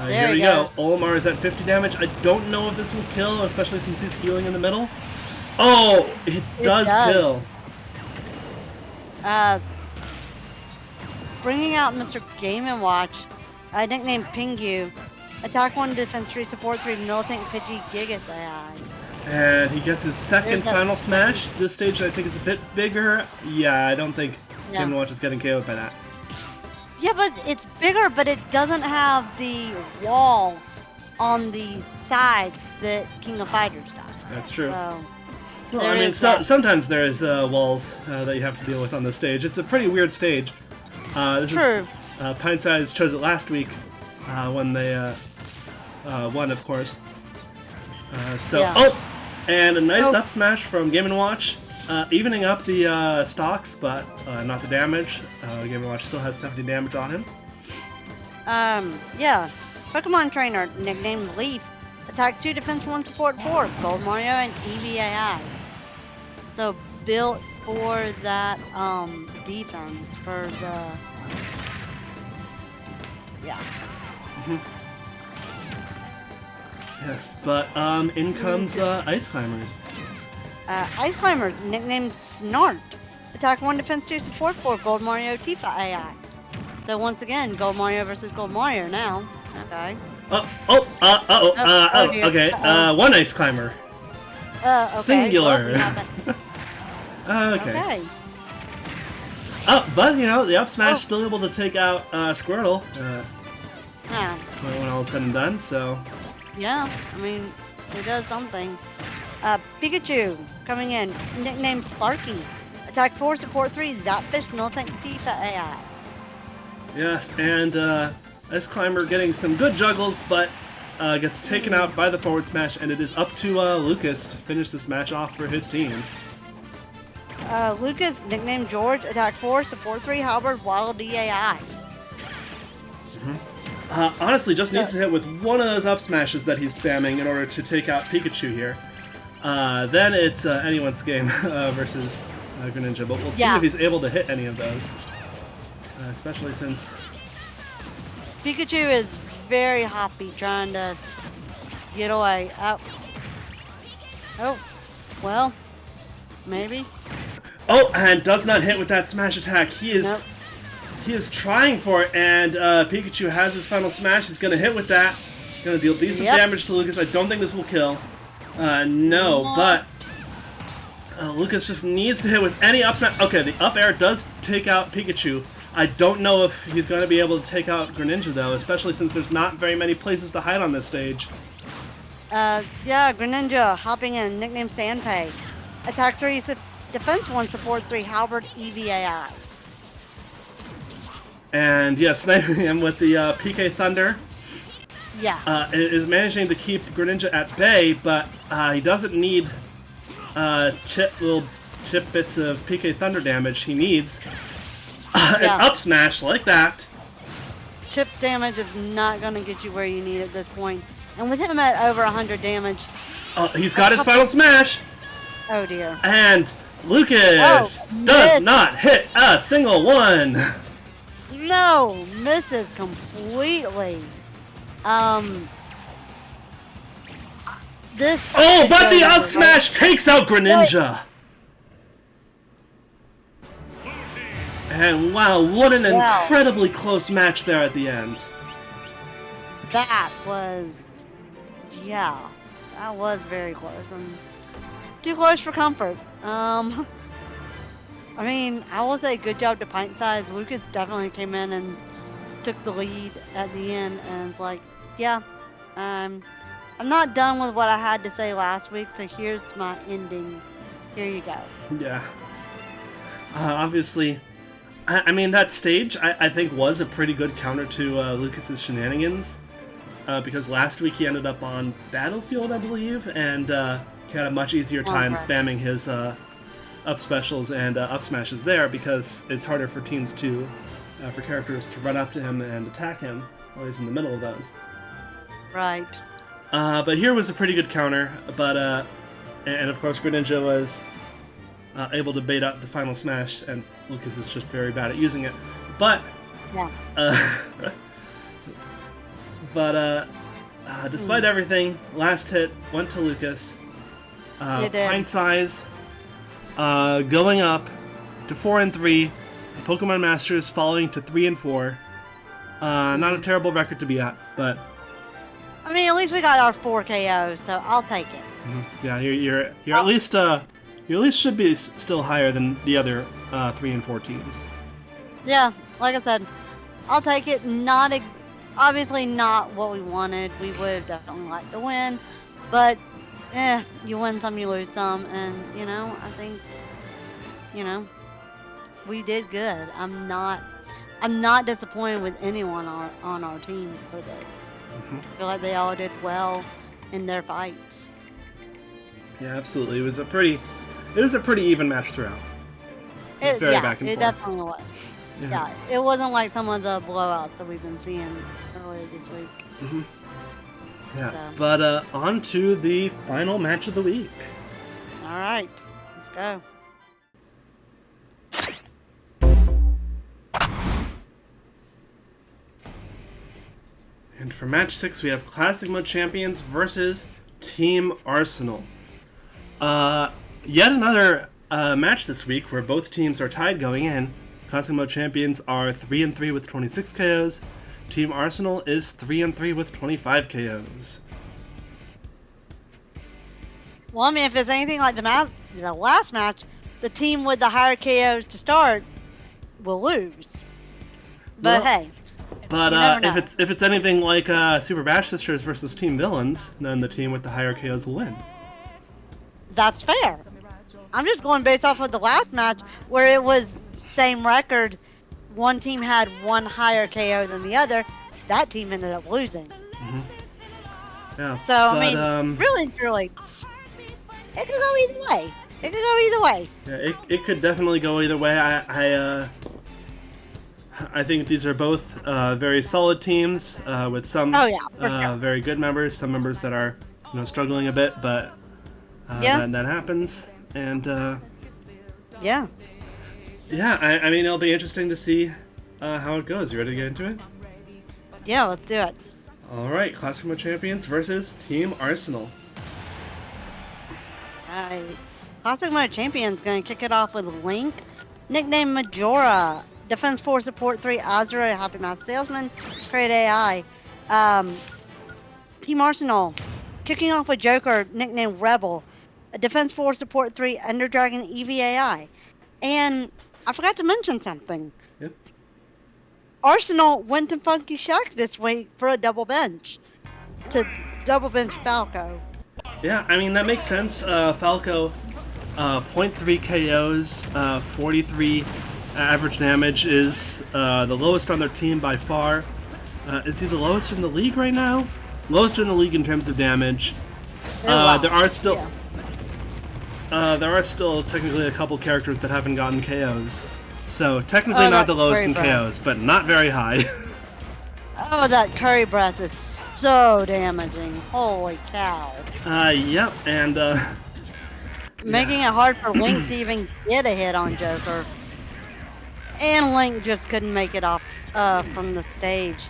There Here we he go. goes. Olimar is at 50 damage. I don't know if this will kill, especially since he's healing in the middle. Oh, it does kill. Bringing out Mr. Game & Watch, nicknamed Pingu, attack 1, defense 3, support 3, militant Pidgey Gigas AI. And he gets his second There's that- final smash. This stage I think is a bit bigger. Yeah, I don't think Yeah. Game & Watch is getting KO'd by that. Yeah, but it's bigger, but it doesn't have the wall on the sides that King of Fighters does. That's true. So, Well, there I mean, is that. sometimes there's walls that you have to deal with on this stage. It's a pretty weird stage. This True. is Pintsize chose it last week when they won, of course. Yeah. Oh, and a nice Oh. up smash from Game & Watch, evening up the stocks, but not the damage. Game & Watch still has 70 damage on him. Yeah. Pokemon Trainer, nicknamed Leaf, attack 2, defense 1, support 4, Gold Mario and EVAI. So built for that defense for the Yes, but in comes Ice Climbers. Ice Climber, nicknamed Snart, attack 1, defense 2, support 4, Gold Mario Tifa AI. So once again, Gold Mario versus Gold Mario now. Okay. Dear. Okay. One Ice Climber. Okay. Singular. Well, we have Okay. it. Okay. Oh, but you know, the up smash still able to take out Squirtle Yeah. when all is said and done. So Yeah, I mean, it does something. Pikachu coming in, nicknamed Sparky. Attack 4, support 3, Zapfish, Militant Tifa AI. yes, and Ice Climber getting some good juggles, but gets taken out by the forward smash, and it is up to Lucas to finish this match off for his team. Lucas, nicknamed George, attack 4, support 3, Halberd, Waddle DAI. Honestly, just needs to hit with one of those up smashes that he's spamming in order to take out Pikachu here. Then it's anyone's game versus Greninja, but we'll see Yeah. if he's able to hit any of those. Especially since... Pikachu is very happy trying to get away. Oh, well, maybe. Oh, and does not hit with that smash attack. He is... Nope. He is trying for it, and Pikachu has his final smash. He's going to hit with that. Going to deal decent Yep. damage to Lucas. I don't think this will kill. No, but Lucas just needs to hit with any up smash. Okay, the up air does take out Pikachu. I don't know if he's going to be able to take out Greninja, though, especially since there's not very many places to hide on this stage. Yeah, Greninja hopping in, nicknamed Sandpay. Attack 3, defense 1, support 3, Halberd EVAI. And, yeah, sniping him with the PK Thunder. Yeah. Is managing to keep Greninja at bay, but he doesn't need little chip bits of PK Thunder damage. He needs an up smash like that. Chip damage is not going to get you where you need at this point. And with him at over 100 damage, He's got his final smash, oh dear. and Lucas does missed. not hit a single one. No, misses completely. This. Oh, but the up right? smash takes out Greninja. And wow, what an Wow. incredibly close match there at the end. That was, yeah, that was very close and too close for comfort. I mean, I will say good job to Pintsize. Lucas definitely came in and took the lead at the end, and it's like, yeah, I'm not done with what I had to say last week, so here's my ending. Here you go. Yeah. Obviously, I mean, that stage, I think, was a pretty good counter to Lucas's shenanigans. Because last week he ended up on Battlefield, I believe, and he had a much easier time spamming his up specials and up smashes there because it's harder for teams to, for characters to run up to him and attack him while he's in the middle of those. Right. But here was a pretty good counter, but and of course Greninja was able to bait out the final smash, and Lucas is just very bad at using it. But despite everything, last hit went to Lucas. Pintsize going up to 4-3. Pokemon Masters falling to 3-4. Not a terrible record to be at, but I mean, at least we got our 4 KOs, so I'll take it. Yeah, you're at least you at least should be still higher than the other 3 and 4 teams. Yeah, like I said, I'll take it. Obviously not what we wanted. We would have definitely liked to win, but you win some, you lose some, and I think we did good. I'm not disappointed with anyone on our team for this. I feel like they all did well in their fights. Yeah, absolutely. It was a pretty even match throughout. It was very back and forth. It definitely was. Yeah, it wasn't like some of the blowouts that we've been seeing earlier this week. Yeah, so. But on to the final match of the week. All right, let's go. And for match 6, we have Classic Mode Champions versus Team Arsenal. Yet another match this week where both teams are tied going in. Classic Mode Champions are 3-3 with 26 KOs. Team Arsenal is 3-3 with 25 KOs. Well, I mean, if it's anything like the last match, the team with the higher KOs to start will lose. But hey. But if it's anything like Super Bash Sisters versus Team Villains, then the team with the higher KOs will win. That's fair. I'm just going based off of the last match where it was same record. One team had one higher KO than the other. That team ended up losing. Yeah. So I mean, really and truly, it could go either way. Yeah, it could definitely go either way. I think these are both very solid teams with some very good members, some members that are struggling a bit, but that happens. And yeah, I mean, it'll be interesting to see how it goes. You ready to get into it? Yeah, let's do it. All right, Classic Mode Champions versus Team Arsenal. Alright, Classic Mode Champions gonna kick it off with Link, nicknamed Majora. Defense 4, Support 3, Azura, Happy Math Salesman, Trade AI. Team Arsenal, kicking off with Joker, nicknamed Rebel. Defense 4, Support 3, Ender Dragon, EVAI. And I forgot to mention something. Yep. Arsenal went to Funky Shack this week for a double bench. To double bench Falco. Yeah, I mean, that makes sense. Falco, 0.3 KOs, 43 average damage is the lowest on their team by far. Is he the lowest in the league right now? Lowest in the league in terms of damage. There are still technically a couple characters that haven't gotten KOs. So technically not the lowest in KOs, but not very high. Oh, that curry breath is so damaging. Holy cow. Yep, and making it hard for Link to even get a hit on Joker. And Link just couldn't make it off from the stage.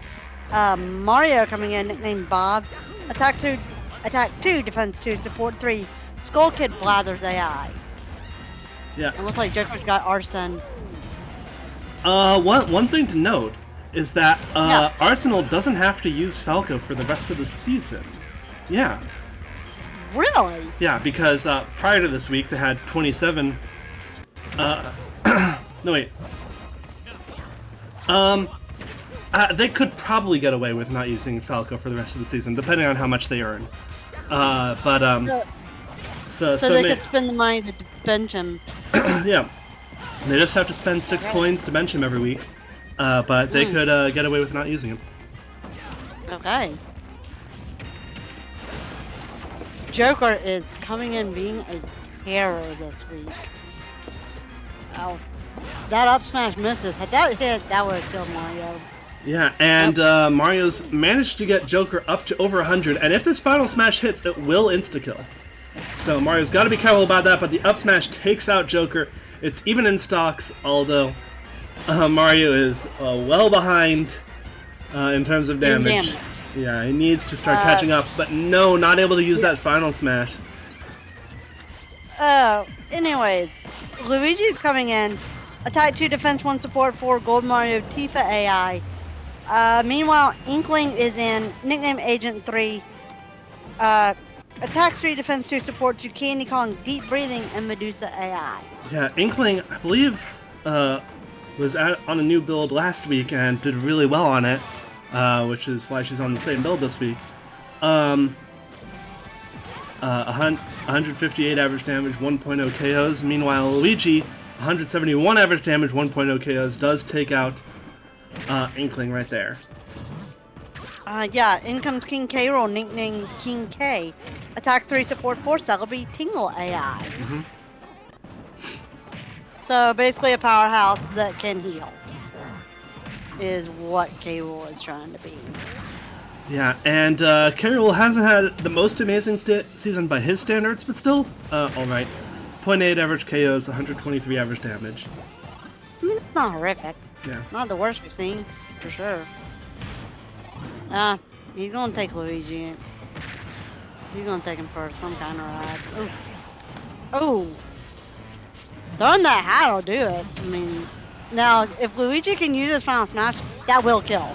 Mario coming in, nicknamed Bob. Attack 2, Defense 2, Support 3. Skull Kid Blathers AI. Yeah. It looks like Joker's got Arson. One thing to note is that Arsenal doesn't have to use Falco for the rest of the season. Yeah. Really? Yeah, because prior to this week they had 27. No wait. They could probably get away with not using Falco for the rest of the season, depending on how much they earn. So they could spend the money to bench him. Yeah, they just have to spend 6 coins to bench him every week, but they could get away with not using him. Okay. Joker is coming in being a terror this week. Oh, that up smash misses. Had that hit, that would have killed Mario. Yeah, and Mario's managed to get Joker up to over 100, and if this final smash hits, it will insta-kill. So Mario's got to be careful about that, but the up smash takes out Joker. It's even in stocks, although Mario is well behind in terms of damage. Yeah, he needs to start catching up, but no, not able to use that final smash. Anyways, Luigi's coming in. Attack 2, Defense 1, Support 4, Gold Mario, Tifa AI. Meanwhile, Inkling is in, nickname Agent 3. Attack 3, Defense 2, Support 2, Candy Kong, Deep Breathing, and Medusa AI. Yeah, Inkling, I believe, was on a new build last week and did really well on it, which is why she's on the same build this week. 158 average damage, 1.0 KOs. Meanwhile, Luigi, 171 average damage, 1.0 KOs, does take out Inkling right there. Yeah, in comes King K. Rool, nicknamed King K. Attack 3, Support 4, Celebi, Tingle AI. So basically a powerhouse that can heal is what K. Rool is trying to be. Yeah, and K. Rool hasn't had the most amazing season by his standards, but still, alright. 0.8 average KOs, 123 average damage. It's not horrific. Yeah. Not the worst we've seen, for sure. He's gonna take Luigi. He's gonna take him for some kind of ride. Oh! Throwing that hat will do it. I mean, now, if Luigi can use his final smash, that will kill.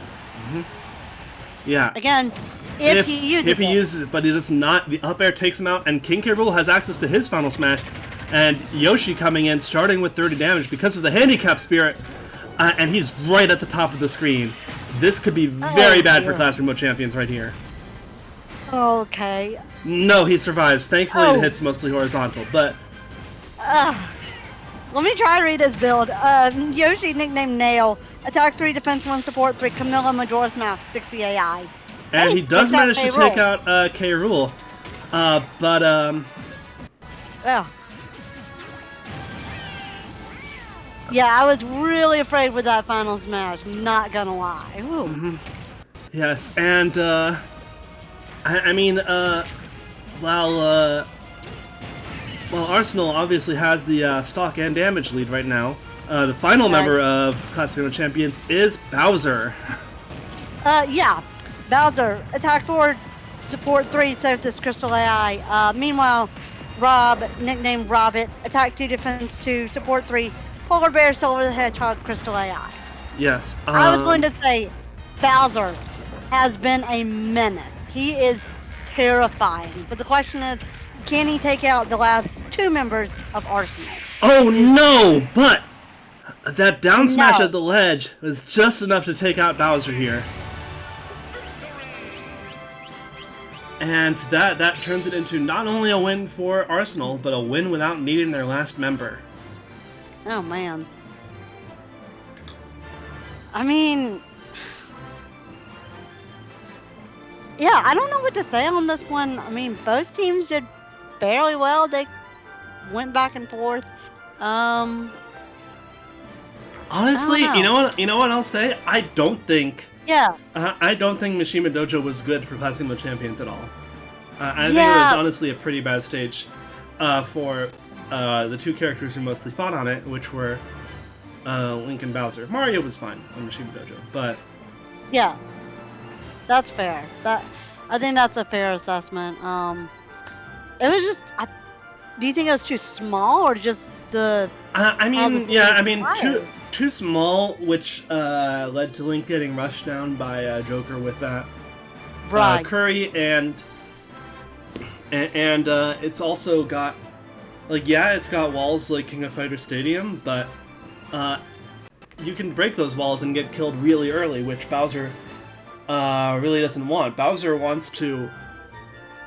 Yeah. Again, if he uses it. If he uses it, but he does not, the up air takes him out, and King K. Rool has access to his final smash, and Yoshi coming in, starting with 30 damage because of the handicap spirit, and he's right at the top of the screen. This could be very bad for Classic Mode Champions right here. Okay. No, he survives. Thankfully, it hits mostly horizontal, but... Let me try to read his build. Yoshi, nicknamed Nail. Attack 3, Defense 1, Support 3, Camilla, Majora's Mask, 60 AI. And he does manage to take out K. Rool. Yeah, I was really afraid with that final smash, not gonna lie. Yes, and, I mean, while Arsenal obviously has the stock and damage lead right now, the final member of Classic Mode Champions is Bowser. Yeah, Bowser. Attack 4, Support 3, Sophis, Crystal AI. Meanwhile, Rob, nicknamed Robbit. Attack 2, Defense 2, Support 3, Polar Bear, Silver the Hedgehog, Crystal AI. Yes. I was going to say, Bowser has been a menace. He is terrifying. But the question is, can he take out the last 2 members of Arsenal? Oh no! But that down smash at the ledge was just enough to take out Bowser here. And that turns it into not only a win for Arsenal, but a win without needing their last member. Oh man. I mean... Yeah, I don't know what to say on this one. I mean, both teams did fairly well. They went back and forth. Honestly, you know what I'll say? I don't think Mishima Dojo was good for Classic Mode Champions at all. I think it was honestly a pretty bad stage for the 2 characters who mostly fought on it, which were Link and Bowser. Mario was fine on Mishima Dojo, but... Yeah, that's fair. I think that's a fair assessment. It was just... do you think it was too small, or just the... Too small, which led to Link getting rushed down by Joker with that Curry, and it's also got it's got walls like King of Fighters Stadium, but you can break those walls and get killed really early, which Bowser really doesn't want. Bowser wants to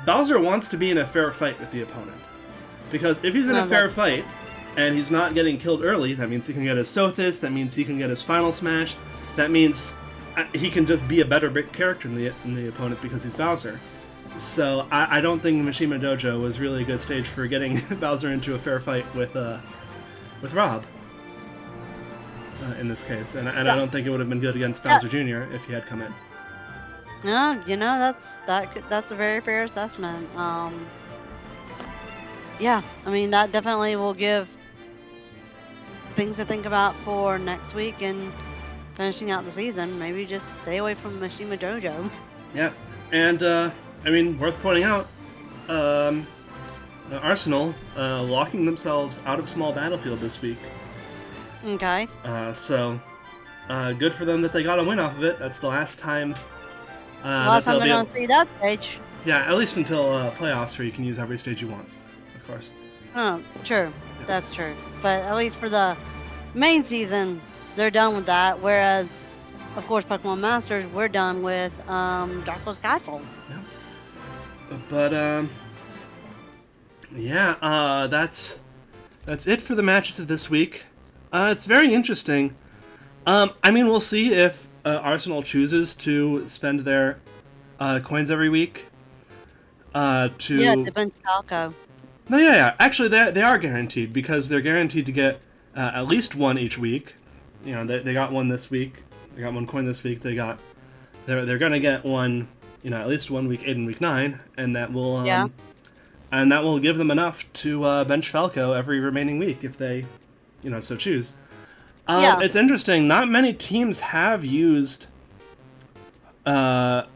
Bowser wants to be in a fair fight with the opponent. Because if he's in a fair fight, and he's not getting killed early, that means he can get his Sothis, that means he can get his Final Smash, that means he can just be a better character than the opponent because he's Bowser. So I don't think Mishima Dojo was really a good stage for getting Bowser into a fair fight with Rob. In this case, and I don't think it would have been good against Bowser Jr. if he had come in. No, that's a very fair assessment. Yeah, I mean that definitely will give things to think about for next week and finishing out the season. Maybe just stay away from Mishima Dojo. Yeah, and I mean, worth pointing out, Arsenal locking themselves out of small battlefield this week. Okay. So good for them that they got a win off of it. That's the last time. Last time they're gonna see that stage. Yeah, at least until playoffs, where you can use every stage you want, of course. Oh, true. That's true. But at least for the main season, they're done with that. Whereas, of course, Pokemon Masters, we're done with Darko's Castle. Yeah. But yeah, that's it for the matches of this week. It's very interesting. I mean, we'll see if Arsenal chooses to spend their coins every week. Yeah, to bench Falco. No, yeah. Actually, they are guaranteed because they're guaranteed to get at least one each week. You know, they got one this week. They got one coin this week. They're gonna get one. You know, at least 1 week 8 and week 9, and that will and that will give them enough to bench Falco every remaining week if they, you know, so choose. It's interesting. Not many teams have gone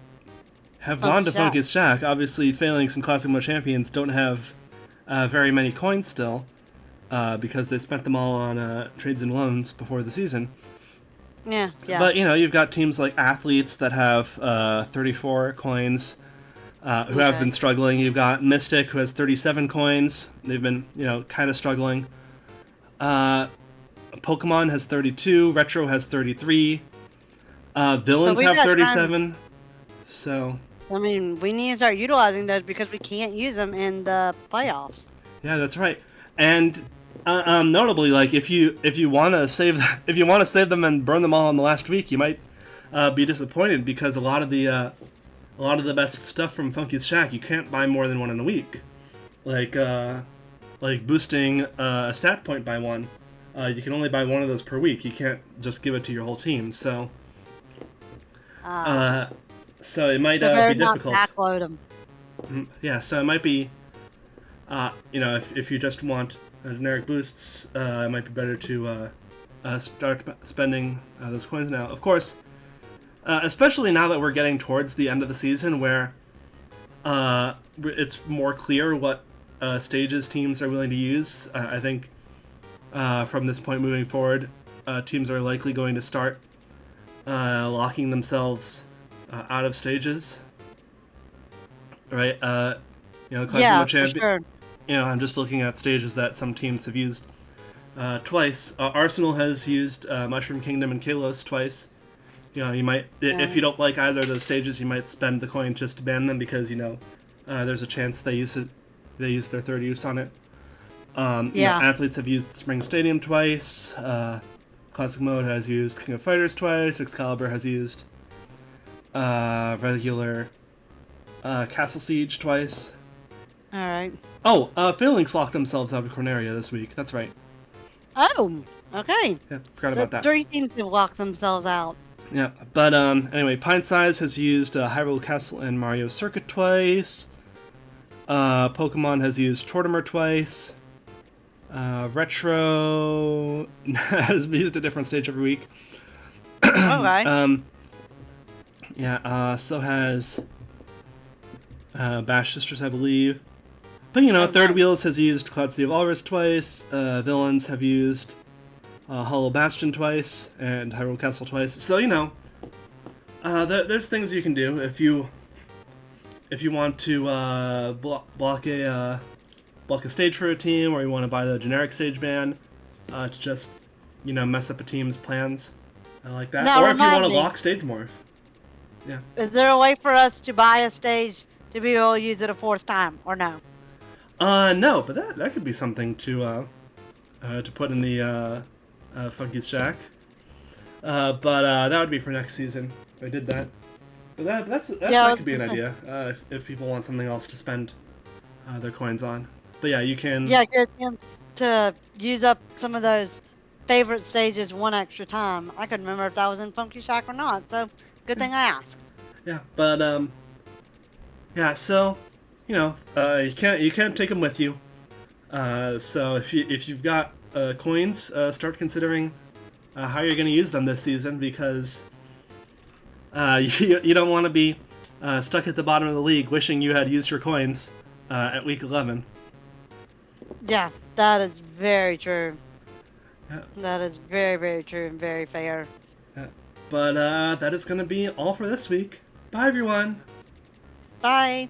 to Funky's Shack. Obviously, Phalanx and Classic Mode Champions don't have very many coins still because they spent them all on trades and loans before the season. Yeah. But, you know, you've got teams like Athletes that have 34 coins who have been struggling. You've got Mystic who has 37 coins. They've been, you know, kind of struggling. Pokemon has 32. Retro has 33. Villains have 37. So... I mean, we need to start utilizing those because we can't use them in the playoffs. Yeah, that's right. And notably, like if you want to save them and burn them all in the last week, you might be disappointed because a lot of the best stuff from Funky's Shack you can't buy more than one in a week. Like boosting a stat point by one, you can only buy one of those per week. You can't just give it to your whole team. So. So it might be difficult. Backload them. Yeah, so it might be, you know, if you just want generic boosts, it might be better to start spending those coins now. Of course, especially now that we're getting towards the end of the season, where it's more clear what stages teams are willing to use. I think from this point moving forward, teams are likely going to start locking themselves out of stages, right? You know, for sure. You know, I'm just looking at stages that some teams have used twice. Arsenal has used Mushroom Kingdom and Kalos twice. You know, you might, if you don't like either of those stages, you might spend the coin just to ban them because you know there's a chance they use their third use on it. You know, Athletes have used Spring Stadium twice. Classic Mode has used King of Fighters twice. Excalibur has used regular Castle Siege twice. Alright. Oh, Phalanx locked themselves out of Corneria this week. That's right. Oh, okay. Yeah, forgot about that. 3 teams have locked themselves out. Yeah, but anyway, Pintsize has used Hyrule Castle and Mario Circuit twice. Pokemon has used Tortimer twice. Retro has used a different stage every week. Okay. So has Bash Sisters, I believe. But, you know, Third Wheels has used Cloud Sea of Walrus twice. Villains have used Hollow Bastion twice and Hyrule Castle twice. So, you know, there's things you can do if you want to block a stage for a team, or you want to buy the generic stage ban to just, you know, mess up a team's plans like that. Now, or if you want to me. lock stage morph. Yeah. Is there a way for us to buy a stage to be able to use it a fourth time, or no? No, but that could be something to put in the Funky's Shack. But that would be for next season if I did that. But that could be an idea if people want something else to spend their coins on. But yeah, you can. Yeah, get a chance to use up some of those favorite stages one extra time. I couldn't remember if that was in Funky Shack or not, so good thing I asked. Yeah, but yeah. So, you can't take them with you. So if you've got coins, start considering how you're going to use them this season, because you don't want to be stuck at the bottom of the league wishing you had used your coins at week 11. Yeah, that is very true. Yeah. That is very, very true and very fair. Yeah. But that is going to be all for this week. Bye, everyone. Bye.